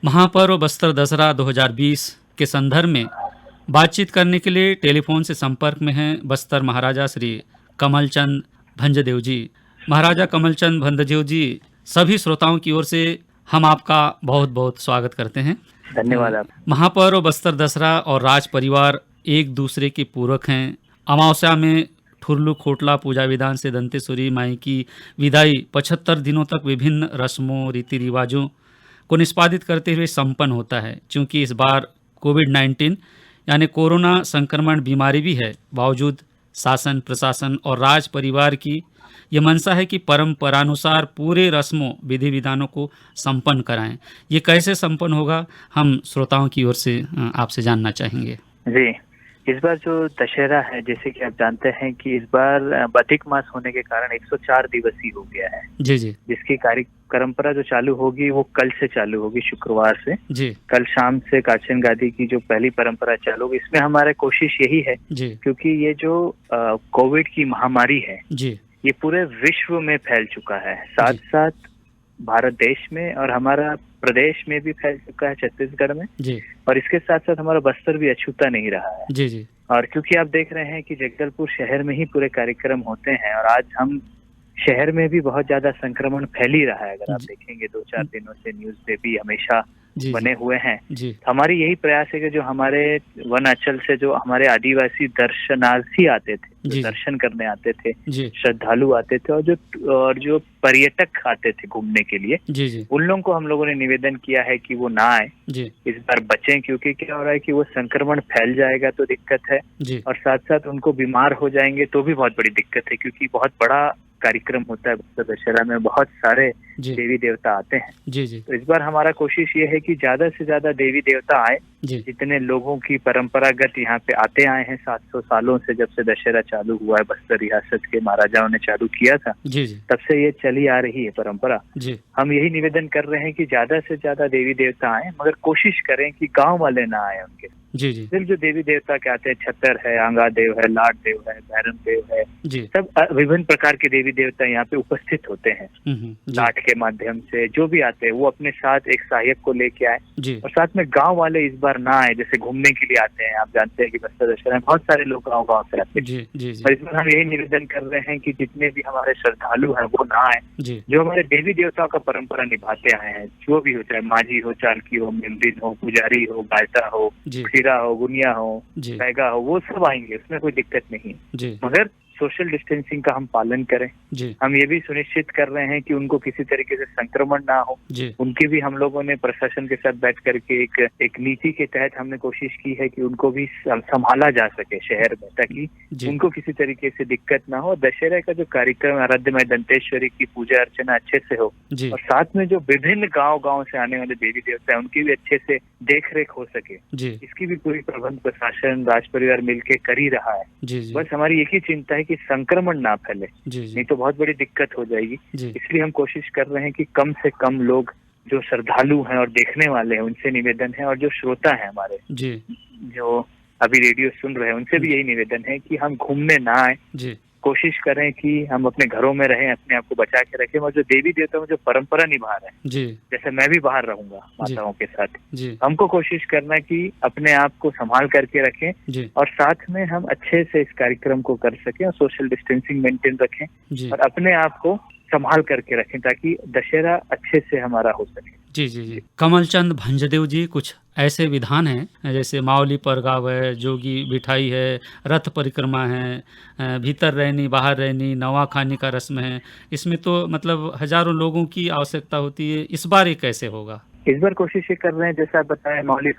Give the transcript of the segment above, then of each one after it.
महापर्व बस्तर दशहरा 2020 के संदर्भ में बातचीत करने के लिए टेलीफोन से संपर्क में हैं बस्तर महाराजा श्री कमलचंद भंजदेव जी। महाराजा कमलचंद भंजदेव जी, सभी श्रोताओं की ओर से हम आपका बहुत बहुत स्वागत करते हैं। धन्यवाद। आप महापर्व बस्तर दशहरा और राज परिवार एक दूसरे के पूरक हैं। अमावस्या में ठुरलू खोटला पूजा विधान से दंतेश्वरी माई की विदाई 75 दिनों तक विभिन्न रस्मों रीति रिवाजों को निष्पादित करते हुए संपन्न होता है। चूँकि इस बार कोविड-19 यानी कोरोना संक्रमण बीमारी भी है, बावजूद शासन प्रशासन और राज परिवार की ये मंशा है कि परंपरानुसार पूरे रस्मों विधि विधानों को संपन्न कराएं। ये कैसे संपन्न होगा, हम श्रोताओं की ओर से आपसे जानना चाहेंगे। जी, इस बार जो दशहरा है, जैसे कि आप जानते हैं कि इस बार अधिक मास होने के कारण 104 दिवसीय हो गया है। जी जी। जिसकी परंपरा जो चालू होगी वो कल से चालू होगी, शुक्रवार से। जी। कल शाम से काचन गादी की जो पहली परंपरा चालू होगी, इसमें हमारी कोशिश यही है जी। क्योंकि ये जो कोविड की महामारी है जी, ये पूरे विश्व में फैल चुका है, साथ साथ भारत देश में और हमारा प्रदेश में भी फैल चुका है, छत्तीसगढ़ में जी। और इसके साथ साथ हमारा बस्तर भी अछूता नहीं रहा है। जी जी। और क्योंकि आप देख रहे हैं कि जगदलपुर शहर में ही पूरे कार्यक्रम होते हैं और आज हम शहर में भी बहुत ज्यादा संक्रमण फैल ही रहा है। अगर आप देखेंगे 2-4 दिनों से न्यूज पे भी हमेशा बने हुए हैं। हमारी यही प्रयास है कि जो हमारे वनांचल से जो हमारे आदिवासी दर्शनार्थी आते थे, दर्शन करने आते थे, श्रद्धालु आते थे और जो पर्यटक आते थे घूमने के लिए, उन लोगों को हम लोगों ने निवेदन किया है कि वो ना आए, इस बार बचें। क्योंकि क्या हो रहा है कि वो संक्रमण फैल जाएगा तो दिक्कत है और साथ साथ उनको बीमार हो जाएंगे तो भी बहुत बड़ी दिक्कत है। क्योंकि बहुत बड़ा कार्यक्रम होता है बस्तर दशहरा में, बहुत सारे देवी देवता आते हैं। तो इस बार हमारा कोशिश ये है कि ज्यादा से ज्यादा देवी देवता आए, जितने लोगों की परंपरागत यहाँ पे आते आए हैं 700 सालों से, जब से दशहरा चालू हुआ है, बस्तर रियासत के महाराजाओं ने चालू किया था, तब से ये चली आ रही है परंपरा। हम यही निवेदन कर रहे हैं कि ज्यादा से ज्यादा देवी देवता आए, मगर कोशिश करें कि गाँव वाले ना आए उनके। सिर्फ जो देवी देवता के आते हैं, छतर है, आंगा देव है, लाट देव है, भैरम देव है, सब विभिन्न प्रकार के देवी देवता यहाँ पे उपस्थित होते हैं। लाट के माध्यम से जो भी आते हैं वो अपने साथ एक सहायक को लेके आए और साथ में गांव वाले इस बार ना आए, जैसे घूमने के लिए आते हैं। आप जानते हैं कि बस्तर दशहरा में बहुत सारे लोग गाँव से आते हैं। और इस बार हम यही निवेदन कर रहे हैं कि जितने भी हमारे श्रद्धालु हैं वो ना आए, जो हमारे देवी देवताओं का परंपरा निभाते आए हैं, जो भी हो, चाहे माझी हो, चालकी हो, मेमरिन हो, पुजारी हो, गायता हो, हो, गुनिया हो, बैगा हो, वो सब आएंगे, उसमें कोई दिक्कत नहीं। मगर सोशल डिस्टेंसिंग का हम पालन करें। हम ये भी सुनिश्चित कर रहे हैं कि उनको किसी तरीके से संक्रमण ना हो। उनकी भी हम लोगों ने प्रशासन के साथ बैठ करके एक नीति के तहत हमने कोशिश की है कि उनको भी संभाला जा सके शहर में, ताकि उनको किसी तरीके से दिक्कत ना हो। दशहरा का जो कार्यक्रम आराध्य माई दंतेश्वरी की पूजा अर्चना अच्छे से हो और साथ में जो विभिन्न गाँव से आने वाले देवी देवता है उनकी भी अच्छे से देख रेख हो सके, इसकी भी पूरी प्रबंध प्रशासन राज परिवार मिलके कर ही रहा है। बस हमारी एक ही चिंता है कि संक्रमण ना फैले, नहीं तो बहुत बड़ी दिक्कत हो जाएगी। इसलिए हम कोशिश कर रहे हैं कि कम से कम लोग जो श्रद्धालु हैं और देखने वाले हैं उनसे निवेदन है, और जो श्रोता है हमारे जो अभी रेडियो सुन रहे हैं उनसे भी यही निवेदन है कि हम घूमने ना आए, कोशिश करें कि हम अपने घरों में रहें, अपने आप को बचा के रखें। और जो देवी देवताओं में जो परंपरा निभा रहे हैं, जैसे मैं भी बाहर रहूंगा माताओं के साथ, हमको कोशिश करना कि अपने आप को संभाल करके रखें और साथ में हम अच्छे से इस कार्यक्रम को कर सकें और सोशल डिस्टेंसिंग मेंटेन रखें और अपने आप को संभाल करके रखें, ताकि दशहरा अच्छे से हमारा हो सके। जी। कमलचंद भंजदेव जी, कुछ ऐसे विधान हैं जैसे मावली परगाव है, जोगी बिठाई है, रथ परिक्रमा है, भीतर रहनी बाहर रहनी, नवा खाने का रस्म है, इसमें तो मतलब हजारों लोगों की आवश्यकता होती है। इस बार ये कैसे होगा? इस बार कोशिश ये कर रहे हैं, जैसा आप बताया मावली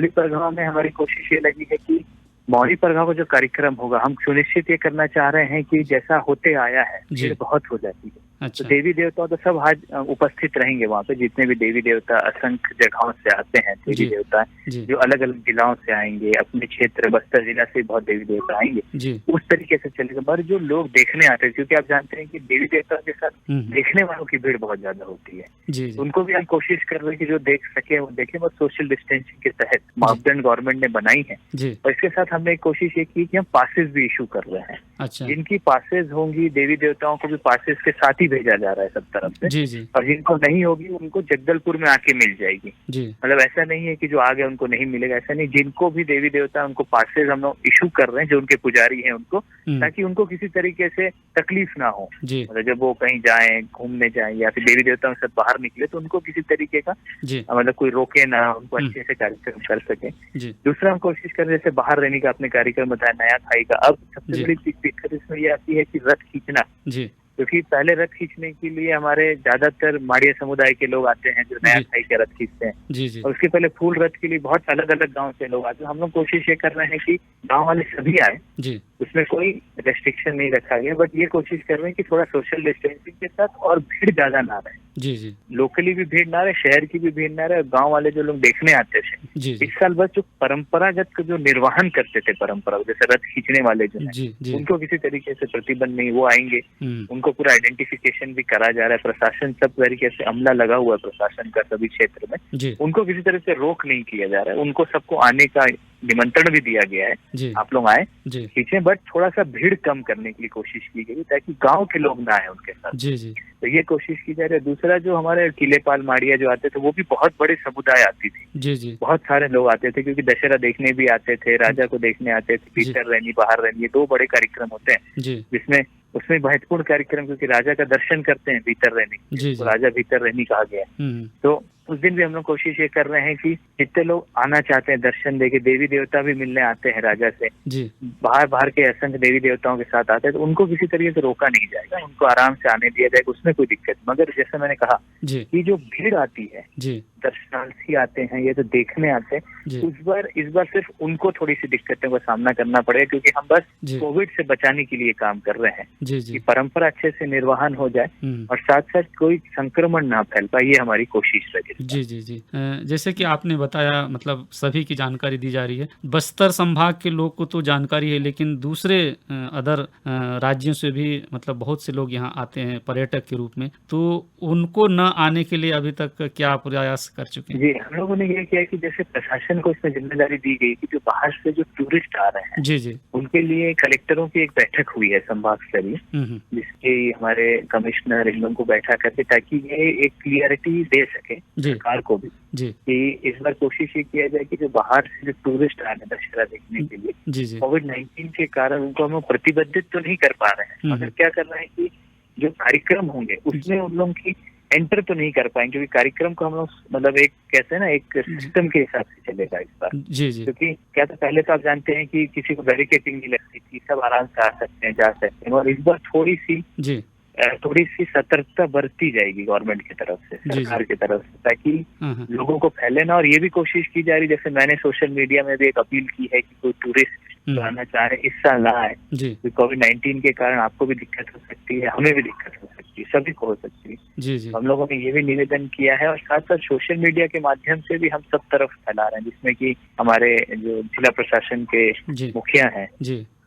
परगाव में हमारी कोशिश ये लगी है कि मावली परगाव का जो कार्यक्रम होगा, हम सुनिश्चित ये करना चाह रहे हैं कि जैसा होते आया है भीड़ बहुत हो जाती है। अच्छा। तो देवी देवता तो सब आज उपस्थित रहेंगे वहाँ पे, जितने भी देवी देवता असंख्य जगहों से आते हैं, देवी देवता जो अलग अलग जिलाओं से आएंगे, अपने क्षेत्र बस्तर जिला से बहुत देवी देवता आएंगे, उस तरीके से चलेगा। पर जो लोग देखने आते हैं, क्योंकि आप जानते हैं कि देवी देवताओं के साथ देखने वालों की भीड़ बहुत ज्यादा होती है, उनको भी हम कोशिश कर रहे हैं कि जो देख सके वो देखे, बस सोशल डिस्टेंसिंग के तहत मापदंड गवर्नमेंट ने बनाई है। और इसके साथ हमने एक कोशिश ये की कि हम पासेस भी इशू कर रहे हैं। जिनकी पासेस होंगी, देवी देवताओं को भी पासेस के साथ ही ही भेजा जा रहा है सब तरफ से। जी जी और जिनको नहीं होगी उनको जगदलपुर में आके मिल जाएगी। जी मतलब ऐसा नहीं है कि जो आ गए उनको नहीं मिलेगा, ऐसा नहीं। जिनको भी देवी देवता उनको पासेज हम लोग इशू कर रहे हैं, जो उनके पुजारी हैं उनको, ताकि उनको किसी तरीके से तकलीफ ना हो। मतलब जब वो कहीं जाएं, घूमने जाएं या फिर देवी देवताओं से बाहर निकले तो उनको किसी तरीके का मतलब कोई रोके ना, उनको अच्छे से कार्यक्रम कर सके। दूसरा हम कोशिश कर रहे, जैसे बाहर रहने का आपने कार्यक्रम बताया नया खाई का। अब सबसे बड़ी दिक्कत इसमें ये आती है कि रथ खींचना, क्योंकि पहले रथ खींचने के लिए हमारे ज्यादातर माड़िया समुदाय के लोग आते हैं जो नया खाई के रथ खींचते हैं, और उसके पहले फूल रथ के लिए बहुत अलग अलग गांव से लोग आते हैं। हम लोग कोशिश ये कर रहे हैं कि गांव वाले सभी आए, उसमें कोई रेस्ट्रिक्शन नहीं रखा गया, बट ये कोशिश कर रहे हैं कि थोड़ा सोशल डिस्टेंसिंग के साथ और भीड़ ज्यादा ना रहे। लोकली भी भीड़ ना रहे, शहर की भी भीड़ ना रहे, और गाँव वाले जो लोग देखने आते थे इस साल बस जो परंपरागत जो निर्वहन करते थे, परंपरा जैसे रथ खींचने वाले जो है उनको किसी तरीके से प्रतिबंध नहीं, वो आएंगे, उनको पूरा आइडेंटिफिकेशन भी करा जा रहा है। प्रशासन सब तरीके से अमला लगा हुआ है प्रशासन का सभी क्षेत्र में, उनको किसी तरह से रोक नहीं किया जा रहा है। उनको सबको आने का निमंत्रण भी दिया गया है, आप लोग आए खींचे, बट थोड़ा सा भीड़ कम करने की कोशिश की गई ताकि गांव के लोग ना आए उनके साथ। तो ये कोशिश की जा रही है। दूसरा जो हमारे किलेपाल माड़िया जो आते थे वो भी बहुत बड़े समुदाय आती थी, बहुत सारे लोग आते थे, क्योंकि दशहरा देखने भी आते थे, राजा को देखने आते थे, भीतर रहनी बाहर रहनी, ये 2 बड़े कार्यक्रम होते हैं जिसमें उसमें महत्वपूर्ण कार्यक्रम, क्योंकि राजा का दर्शन करते हैं भीतर रहने, तो राजा भीतर रहनी कहा गया है। तो उस दिन भी हम लोग कोशिश ये कर रहे हैं कि जितने लोग आना चाहते हैं दर्शन देके, देवी देवता भी मिलने आते हैं राजा से, बाहर के असंख्य देवी देवताओं के साथ आते हैं, तो उनको किसी तरीके से रोका नहीं जाएगा, उनको आराम से आने दिया जाएगा, उसमें कोई दिक्कत। मगर जैसे मैंने कहा कि जो भीड़ आती है, दर्शनार्थी आते हैं, ये तो देखने आते हैं, इस बार सिर्फ उनको थोड़ी सी दिक्कतों का सामना करना पड़ेगा, क्योंकि हम बस कोविड से बचाने के लिए काम कर रहे हैं कि परंपरा अच्छे से निर्वहन हो जाए और साथ साथ कोई संक्रमण ना फैल पाए, ये हमारी कोशिश रहेगी। जी। जैसे कि आपने बताया, मतलब सभी की जानकारी दी जा रही है। बस्तर संभाग के लोग को तो जानकारी है, लेकिन दूसरे अदर राज्यों से भी मतलब बहुत से लोग यहाँ आते हैं पर्यटक के रूप में, तो उनको न आने के लिए अभी तक क्या प्रयास कर चुके हैं? जी, हम लोगों ने ये किया कि जैसे प्रशासन को इसमें जिम्मेदारी दी गई कि जो बाहर से जो टूरिस्ट आ रहे हैं उनके लिए कलेक्टरों की एक बैठक हुई है संभाग स्तरीय, जिसके हमारे कमिश्नर इन लोगों को बैठा करके, ताकि ये एक क्लियरिटी दे सके सरकार को भी कि इस बार कोशिश ये किया जाए कि जो बाहर से जो टूरिस्ट आ रहे हैं दशहरा देखने के लिए, कोविड-19 के कारण उनको हम प्रतिबंधित तो नहीं कर पा रहे हैं, मगर क्या कर रहे हैं कि जो कार्यक्रम होंगे उसमें उन लोगों की एंटर तो नहीं कर पाएंगे, क्योंकि कार्यक्रम को हम लोग मतलब एक कहते हैं ना, एक सिस्टम के हिसाब से चलेगा इस बार। क्योंकि क्या था, पहले तो आप जानते हैं कि किसी को बैरिकेटिंग नहीं लगती थी, सब आराम से आ सकते हैं, जा सकते हैं, और इस बार थोड़ी सी सतर्कता बरती जाएगी गवर्नमेंट की तरफ से, सरकार की तरफ से, ताकि लोगों को फैले ना। और ये भी कोशिश की जा रही, जैसे मैंने सोशल मीडिया में भी एक अपील की है कि कोई टूरिस्ट जो आना चाह रहे इस साल ना आए, कोविड-19 के कारण आपको भी दिक्कत हो सकती है, हमें भी दिक्कत हो सकती है, सभी को हो सकती है। हम लोगों ने ये भी निवेदन किया है, और साथ साथ सोशल मीडिया के माध्यम से भी हम सब तरफ फैला रहे हैं, जिसमें कि हमारे जो जिला प्रशासन के मुखिया हैं,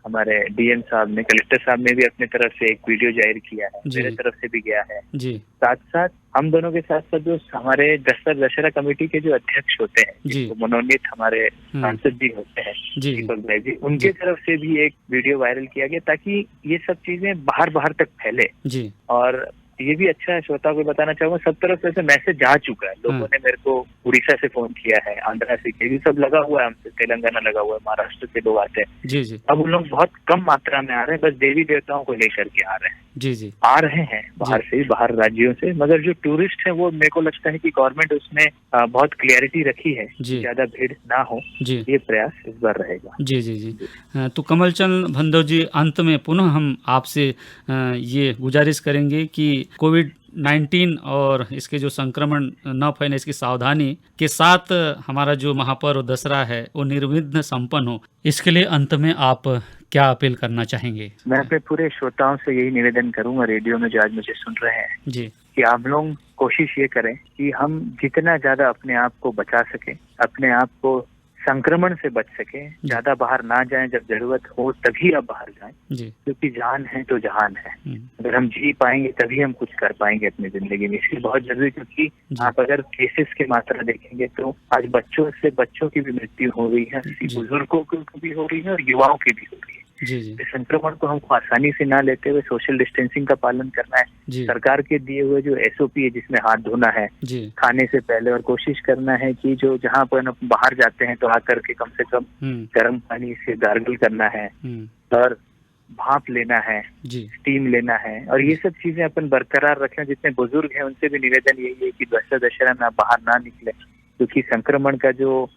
हमारे डीएम साहब ने, कलेक्टर साहब ने भी अपने तरफ से एक वीडियो जाहिर किया है, मेरे तरफ से भी गया है। साथ साथ हम दोनों के साथ साथ जो हमारे दशहरा कमेटी के जो अध्यक्ष होते हैं, तो मनोनीत हमारे सांसद जी होते हैं दीपक भाई जी, उनके तरफ से भी एक वीडियो वायरल किया गया, ताकि ये सब चीजें बाहर तक फैले। और ये भी अच्छा है, श्रोता को बताना चाहूंगा, सब तरफ से मैसेज जा चुका है। लोगों ने मेरे को उड़ीसा से फोन किया है, आंध्रा से, ये सब लगा हुआ है, हमसे तेलंगाना लगा हुआ है, महाराष्ट्र से लोग आते हैं। अब उन लोग बहुत कम मात्रा में आ रहे हैं, बस देवी देवताओं को लेकर के आ रहे हैं। आ रहे हैं बाहर से, बाहर राज्यों से, मगर जो टूरिस्ट है वो मेरे को लगता है कि गवर्नमेंट उसमें बहुत क्लियरिटी रखी है, ज्यादा भीड़ ना हो, ये प्रयास इस बार रहेगा। तो कमलचंद भंदव जी, अंत में पुनः हम आपसे ये गुजारिश करेंगे कि कोविड-19 और इसके जो संक्रमण न फैले, इसकी सावधानी के साथ हमारा जो महापर्व दशहरा है वो निर्विघ्न संपन्न हो, इसके लिए अंत में आप क्या अपील करना चाहेंगे? मैं अपने पूरे श्रोताओं से यही निवेदन करूंगा, रेडियो में जो आज मुझे सुन रहे हैं, कि आप लोग कोशिश ये करें कि हम जितना ज्यादा अपने आप को बचा सके, अपने आप को संक्रमण से बच सके, ज्यादा बाहर ना जाएं, जब जरूरत हो तभी आप बाहर जाएं, क्योंकि जान है तो जहान है। अगर हम जी पाएंगे तभी हम कुछ कर पाएंगे अपनी जिंदगी में, इसलिए बहुत जरूरी, क्योंकि आप अगर केसेस की मात्रा देखेंगे तो आज बच्चों की भी मृत्यु हो रही है, बुजुर्गों की भी हो रही है और युवाओं की भी हो रही है। जी जी इस संक्रमण को हमको आसानी से ना लेते हुए सोशल डिस्टेंसिंग का पालन करना है। जी सरकार के दिए हुए जो SOP है जिसमें हाथ धोना है जी खाने से पहले, और कोशिश करना है कि जो जहाँ पर हम बाहर जाते हैं तो आकर के कम से कम गर्म पानी से गार्गल करना है और भाप लेना है, जी स्टीम लेना है, और ये सब चीजें अपन बरकरार रखें। जितने बुजुर्ग हैं उनसे भी निवेदन यही है कि दशहरा में आप बाहर ना निकले, क्योंकि संक्रमण का जो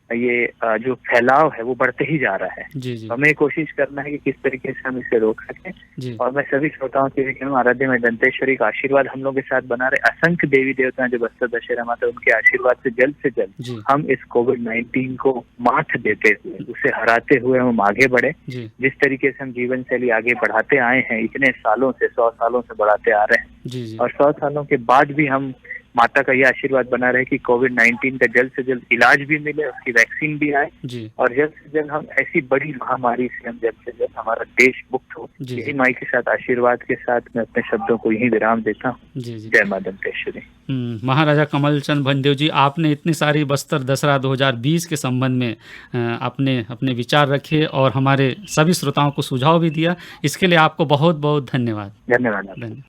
फैलाव है वो बढ़ते ही जा रहा है। जी जी हमें कोशिश करना है कि किस तरीके से हम इसे रोक सकें। जी और मैं सभी श्रोताओं से भी कहूँ, आराध्य में दंतेश्वरी का आशीर्वाद हम लोग के साथ बना रहे। असंख्य देवी देवता जो बस्तर दशहरा माता, उनके आशीर्वाद से जल्द जी हम इस कोविड-19 को मात देते हुए, उसे हराते हुए हम आगे बढ़े। जी जिस तरीके से हम जीवन शैली आगे बढ़ाते आए हैं इतने सालों से, 100 सालों से बढ़ाते आ रहे हैं, जी जी और 100 सालों के बाद भी हम माता का यह आशीर्वाद बना रहे कि कोविड-19 का जल्द से जल्द इलाज भी मिले, उसकी वैक्सीन भी आए, जी और जल्द से जल्द हम ऐसी बड़ी महामारी से हम जल्द से जल्द हमारा देश मुक्त हो। जी यही माई के साथ आशीर्वाद के साथ मैं अपने शब्दों को यही विराम देता हूँ। जी जी जय मां दंतेश्वरी। महाराजा कमल चंद भंजदेव जी, आपने इतनी सारी बस्तर दशहरा 2020 के संबंध में आपने अपने विचार रखे और हमारे सभी श्रोताओं को सुझाव भी दिया। इसके लिए आपको बहुत बहुत धन्यवाद। धन्यवाद।